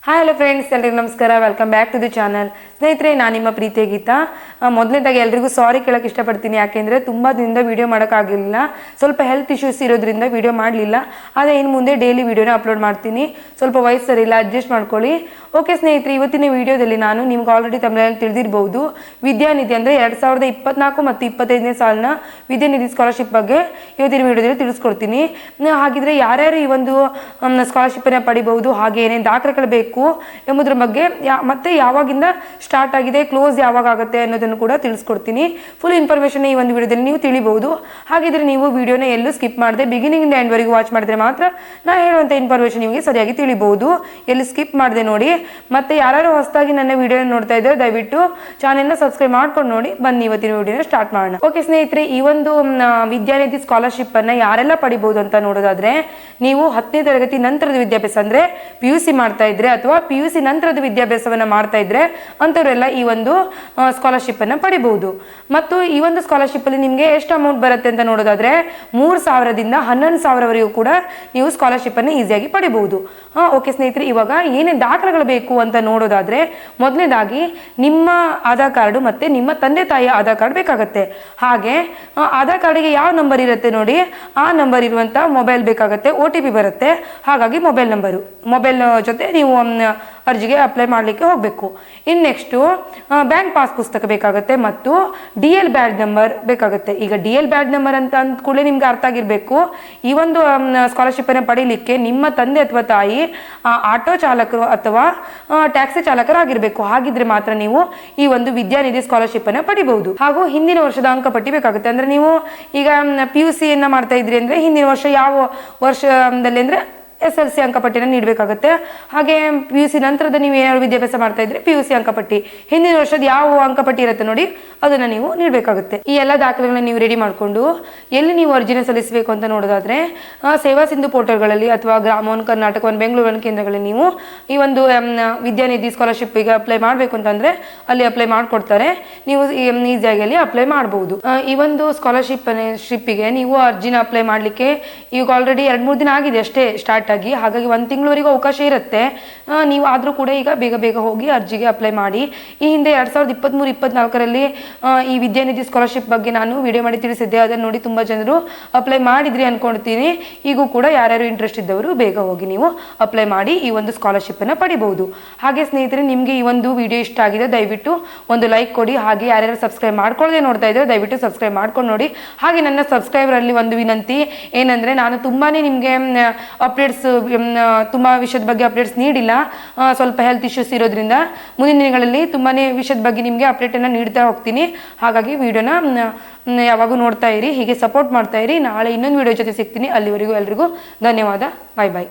Hi hello friends, ಎಲ್ಲರಿಗೂ ನಮಸ್ಕಾರ. Welcome back to the channel. ಸ್ನೇಹಿತರೆ, ನಾನು ನಿಮ್ಮ ಪ್ರೀತಿಯ ಗೀತಾ. ಮೊದಲನೇದಾಗಿ ಎಲ್ರಿಗೂ ಸಾರಿ ಕೇಳೋಕ್ಕೆ ಇಷ್ಟಪಡ್ತೀನಿ. ಯಾಕೆಂದರೆ ತುಂಬ ದಿನದಿಂದ ವೀಡಿಯೋ ಮಾಡೋಕ್ಕಾಗಲಿಲ್ಲ. ಸ್ವಲ್ಪ ಹೆಲ್ತ್ ಇಶ್ಯೂಸ್ ಇರೋದ್ರಿಂದ ವೀಡಿಯೋ ಮಾಡಲಿಲ್ಲ. ಆದರೆ ಇನ್ನು ಮುಂದೆ ಡೈಲಿ ವೀಡಿಯೋನ ಅಪ್ಲೋಡ್ ಮಾಡ್ತೀನಿ. ಸ್ವಲ್ಪ ವಯಸ್ಸು ಸರಿಯಿಲ್ಲ, ಅಡ್ಜಸ್ಟ್ ಮಾಡ್ಕೊಳ್ಳಿ. ಓಕೆ ಸ್ನೇಹಿತರೆ, ಇವತ್ತಿನ ವೀಡಿಯೋದಲ್ಲಿ ನಾನು ನಿಮ್ಗೆ ಆಲ್ರೆಡಿ ತಮಿಳಲ್ಲಿ ತಿಳಿದಿರ್ಬೋದು, ವಿದ್ಯಾನಿಧಿ ಅಂದರೆ 2024 ಮತ್ತು 25ನೇ ಸಾಲಿನ ವಿದ್ಯಾನಿಧಿ ಸ್ಕಾಲರ್ಶಿಪ್ ಬಗ್ಗೆ ಇವತ್ತಿನ ವೀಡಿಯೋದಲ್ಲಿ ತಿಳಿಸ್ಕೊಡ್ತೀನಿ. ಹಾಗಿದ್ರೆ ಯಾರ್ಯಾರು ಈ ಒಂದು ಸ್ಕಾಲರ್ಶಿಪ್ಪನ್ನು ಪಡಿಬಹುದು, ಹಾಗೆ ಏನೇನು ದಾಖಲೆಗಳು ಬೇಕು ಎಂಬುದರ ಬಗ್ಗೆ ಮತ್ತೆ ಯಾವಾಗಿಂದ ಸ್ಟಾರ್ಟ್ ಆಗಿದೆ, ಕ್ಲೋಸ್ ಯಾವಾಗ ಆಗುತ್ತೆ ಅನ್ನೋದನ್ನು ಕೂಡ ತಿಳಿಸ್ಕೊಡ್ತೀನಿ. ಫುಲ್ ಇನ್ಫಾರ್ಮೇಷನ್ ಈ ಒಂದು ವಿಡಿಯೋದಲ್ಲಿ ನೀವು ತಿಳಿಬಹುದು. ಹಾಗಿದ್ರೆ ನೀವು ವಿಡಿಯೋನ ಎಲ್ಲೂ ಸ್ಕಿಪ್ ಮಾಡದೆ ಬಿಗಿನಿಂಗ್ ಇಂದ ಎಂಡ್ ವರೆಗೂ ವಾಚ್ ಮಾಡಿದ್ರೆ ಮಾತ್ರ ನಾ ಹೇಳುವಂಥ ಇನ್ಫಾರ್ಮೇಷನ್ ನಿಮಗೆ ಸರಿಯಾಗಿ ತಿಳಿಬಹುದು. ಎಲ್ಲಿ ಸ್ಕಿಪ್ ಮಾಡದೆ ನೋಡಿ. ಮತ್ತೆ ಯಾರು ಹೊಸದಾಗಿ ನನ್ನ ವಿಡಿಯೋನ ನೋಡ್ತಾ ಇದ್ದಾರೆ, ದಯವಿಟ್ಟು ಚಾನೆಲ್ನ ಸಬ್ಸ್ಕ್ರೈಬ್ ಮಾಡ್ಕೊಂಡು ನೋಡಿ. ಬನ್ನಿ ಇವತ್ತಿನ ವಿಡಿಯೋನ ಸ್ಟಾರ್ಟ್ ಮಾಡೋಣ. ಓಕೆ ಸ್ನೇಹಿತರೆ, ಈ ಒಂದು ವಿದ್ಯಾನಿಧಿ ಸ್ಕಾಲರ್ಶಿಪ್ ಅನ್ನ ಯಾರೆಲ್ಲ ಪಡಿಬಹುದು ಅಂತ ನೋಡೋದಾದ್ರೆ, ನೀವು 10ನೇ ತರಗತಿ ನಂತರದ ವಿದ್ಯಾಭ್ಯಾಸ ಅಂದ್ರೆ PUC ಮಾಡ್ತಾ ಇದ್ರೆ ಅಥವಾ PUC ನಂತರದ ವಿದ್ಯಾಭ್ಯಾಸವನ್ನ ಮಾಡ್ತಾ ಇದ್ರೆ ಅಂತವರೆಲ್ಲ ಈ ಒಂದು ಸ್ಕಾಲರ್ಶಿಪ್ ಅನ್ನ ಪಡಿಬಹುದು. ಮತ್ತು ಈ ಒಂದು ಸ್ಕಾಲರ್ಶಿಪ್ ಅಲ್ಲಿ ನಿಮ್ಗೆ ಎಷ್ಟು ಅಮೌಂಟ್ ಬರುತ್ತೆ ಅಂತ ನೋಡೋದಾದ್ರೆ 3,000ದಿಂದ 11,000ವರೆಗೂ ಕೂಡ ನೀವು ಸ್ಕಾಲರ್ಶಿಪ್ ಅನ್ನ ಈಸಿಯಾಗಿ ಪಡಿಬಹುದು. ಓಕೆ ಸ್ನೇಹಿತರೆ, ಇವಾಗ ಏನೇ ದಾಖಲೆಗಳು ಬೇಕು ಅಂತ ನೋಡೋದಾದ್ರೆ, ಮೊದಲನೇದಾಗಿ ನಿಮ್ಮ ಆಧಾರ್ ಕಾರ್ಡು ಮತ್ತೆ ನಿಮ್ಮ ತಂದೆ ತಾಯಿಯ ಆಧಾರ್ ಕಾರ್ಡ್ ಬೇಕಾಗುತ್ತೆ. ಹಾಗೆ ಆಧಾರ್ ಕಾರ್ಡಿಗೆ ಯಾವ ನಂಬರ್ ಇರುತ್ತೆ ನೋಡಿ, ಆ ನಂಬರ್ ಇರುವಂತ ಮೊಬೈಲ್ ಬೇಕಾಗುತ್ತೆ. OTP ಬರುತ್ತೆ. ಹಾಗಾಗಿ ಮೊಬೈಲ್ ಜೊತೆ ನೀವು ಅರ್ಜಿಗೆ ಅಪ್ಲೈ ಮಾಡಲಿಕ್ಕೆ ಹೋಗಬೇಕು. ಇನ್ನು ನೆಕ್ಸ್ಟು ಬ್ಯಾಂಕ್ ಪಾಸ್ ಪುಸ್ತಕ ಬೇಕಾಗುತ್ತೆ ಮತ್ತು DL ಬ್ಯಾಡ್ ನಂಬರ್ ಬೇಕಾಗುತ್ತೆ. ಈಗ DL ಬ್ಯಾಡ್ ನಂಬರ್ ಅಂತ ಅಂದ ಕೂಡಲೇ ನಿಮ್ಗೆ ಅರ್ಥ ಆಗಿರಬೇಕು, ಈ ಒಂದು ಸ್ಕಾಲರ್ಶಿಪ್ ಅನ್ನು ಪಡೀಲಿಕ್ಕೆ ನಿಮ್ಮ ತಂದೆ ಅಥವಾ ತಾಯಿ ಆಟೋ ಚಾಲಕರು ಅಥವಾ ಟ್ಯಾಕ್ಸಿ ಚಾಲಕರಾಗಿರ್ಬೇಕು. ಹಾಗಿದ್ರೆ ಮಾತ್ರ ನೀವು ಈ ಒಂದು ವಿದ್ಯಾನಿಧಿ ಸ್ಕಾಲರ್ಶಿಪ್ ಅನ್ನು ಪಡಿಬಹುದು. ಹಾಗೂ ಹಿಂದಿನ ವರ್ಷದ ಅಂಕಪಟ್ಟಿ ಬೇಕಾಗುತ್ತೆ. ಅಂದ್ರೆ ನೀವು ಈಗ PUC ಮಾಡ್ತಾ ಇದ್ರಿ ಅಂದ್ರೆ ಹಿಂದಿನ ವರ್ಷ ಯಾವ ವರ್ಷದಲ್ಲಿ ಅಂದ್ರೆ SLC ಅಂಕಪಟ್ಟಿನ ನೀಡಬೇಕಾಗುತ್ತೆ. ಹಾಗೆ PUC ನಂತರದ ನೀವು ಏನಾದ್ರು ವಿದ್ಯಾಭ್ಯಾಸ ಮಾಡ್ತಾ ಇದ್ರೆ PUC ಅಂಕಪಟ್ಟಿ, ಹಿಂದಿನ ವರ್ಷದ ಯಾವ ಅಂಕಪಟ್ಟಿ ಇರುತ್ತೆ ನೋಡಿ ಅದನ್ನ ನೀವು ನೀಡಬೇಕಾಗುತ್ತೆ. ಈ ಎಲ್ಲ ದಾಖಲೆಗಳನ್ನ ನೀವು ರೆಡಿ ಮಾಡಿಕೊಂಡು ಎಲ್ಲಿ ನೀವು ಅರ್ಜಿನ ಸಲ್ಲಿಸಬೇಕು ಅಂತ ನೋಡೋದಾದ್ರೆ, ಸೇವಾ ಸಿಂಧು ಪೋರ್ಟಲ್ಗಳಲ್ಲಿ ಅಥವಾ ಗ್ರಾಮೋನ್ ಕರ್ನಾಟಕ ಬೆಂಗಳೂರು ಕೇಂದ್ರಗಳಲ್ಲಿ ನೀವು ಈ ಒಂದು ವಿದ್ಯಾನಿಧಿ ಸ್ಕಾಲರ್ಶಿಪ್ಗೆ ಅಪ್ಲೈ ಮಾಡಬೇಕು ಅಂತಂದ್ರೆ ಅಲ್ಲಿ ಅಪ್ಲೈ ಮಾಡಿಕೊಡ್ತಾರೆ. ನೀವು ಈಸಿಯಾಗಿ ಅಲ್ಲಿ ಅಪ್ಲೈ ಮಾಡಬಹುದು. ಈ ಒಂದು ಸ್ಕಾಲರ್ಶಿಪ್ಗೆ ನೀವು ಅರ್ಜಿನ ಅಪ್ಲೈ ಮಾಡಲಿಕ್ಕೆ ಈಗ ಆಲ್ರೆಡಿ 2-3 ದಿನ ಆಗಿದೆ ಅಷ್ಟೇ ಸ್ಟಾರ್ಟ್ ಆಗಿ. ಹಾಗಾಗಿ 1 ತಿಂಗಳವರೆಗೂ ಅವಕಾಶ ಇರುತ್ತೆ. ನೀವು ಆದರೂ ಕೂಡ ಈಗ ಬೇಗ ಹೋಗಿ ಅರ್ಜಿಗೆ ಅಪ್ಲೈ ಮಾಡಿ. ಈ ಹಿಂದೆ 2023-24ರಲ್ಲಿ ಈ ವಿದ್ಯಾನಿಧಿ ಸ್ಕಾಲರ್ಶಿಪ್ ಬಗ್ಗೆ ನಾನು ವಿಡಿಯೋ ಮಾಡಿ ತಿಳಿಸಿದ್ದೆ. ಅದನ್ನು ನೋಡಿ ತುಂಬಾ ಜನರು ಅಪ್ಲೈ ಮಾಡಿದ್ರಿ ಅನ್ಕೊಳ್ತೀನಿ. ಈಗೂ ಕೂಡ ಯಾರ್ಯಾರು ಇಂಟ್ರೆಸ್ಟ್ ಇದ್ದವರು ಬೇಗ ಹೋಗಿ ನೀವು ಅಪ್ಲೈ ಮಾಡಿ ಈ ಒಂದು ಸ್ಕಾಲರ್ಶಿಪ್ ಅನ್ನ ಪಡಿಬಹುದು. ಹಾಗೆ ಸ್ನೇಹಿತರೆ, ನಿಮ್ಗೆ ಈ ಒಂದು ವಿಡಿಯೋ ಇಷ್ಟ ಆಗಿದೆ ದಯವಿಟ್ಟು ಒಂದು ಲೈಕ್ ಕೊಡಿ. ಹಾಗೆ ಯಾರ್ಯಾರು ಸಬ್ಸ್ಕ್ರೈಬ್ ಮಾಡ್ಕೊಳ್ಳದೆ ನೋಡ್ತಾ ಇದ್ರೆ ದಯವಿಟ್ಟು ಸಬ್ಸ್ಕ್ರೈಬ್ ಮಾಡ್ಕೊಂಡು ನೋಡಿ. ಹಾಗೆ ನನ್ನ ಸಬ್ಸ್ಕ್ರೈಬರ್ ಅಲ್ಲಿ ಒಂದು ವಿನಂತಿ ಏನಂದ್ರೆ, ನಾನು ತುಂಬಾನೇ ನಿಮ್ಗೆ ಅಪ್ಡೇಟ್ಸ್ ತುಂಬಾ ವಿಷಯದ ಬಗ್ಗೆ ಅಪ್ಡೇಟ್ಸ್ ನೀಡಿಲ್ಲ. ಸ್ವಲ್ಪ ಹೆಲ್ತ್ ಇಶ್ಯೂಸ್ ಇರೋದ್ರಿಂದ ಮುಂದಿನ ದಿನಗಳಲ್ಲಿ ತುಂಬಾನೇ ವಿಷಯದ ಬಗ್ಗೆ ನಿಮಗೆ ಅಪ್ಡೇಟ್ ಅನ್ನ ನೀಡ್ತಾ ಹೋಗ್ತೀನಿ. ಹಾಗಾಗಿ ವಿಡಿಯೋನ ಯಾವಾಗೂ ನೋಡ್ತಾ ಇರಿ, ಹೀಗೆ ಸಪೋರ್ಟ್ ಮಾಡ್ತಾ ಇರಿ. ನಾಳೆ ಇನ್ನೊಂದು ವಿಡಿಯೋ ಜೊತೆ ಸಿಗ್ತೀನಿ. ಅಲ್ಲಿವರೆಗೂ ಎಲ್ರಿಗೂ ಧನ್ಯವಾದ. ಬಾಯ್ ಬಾಯ್.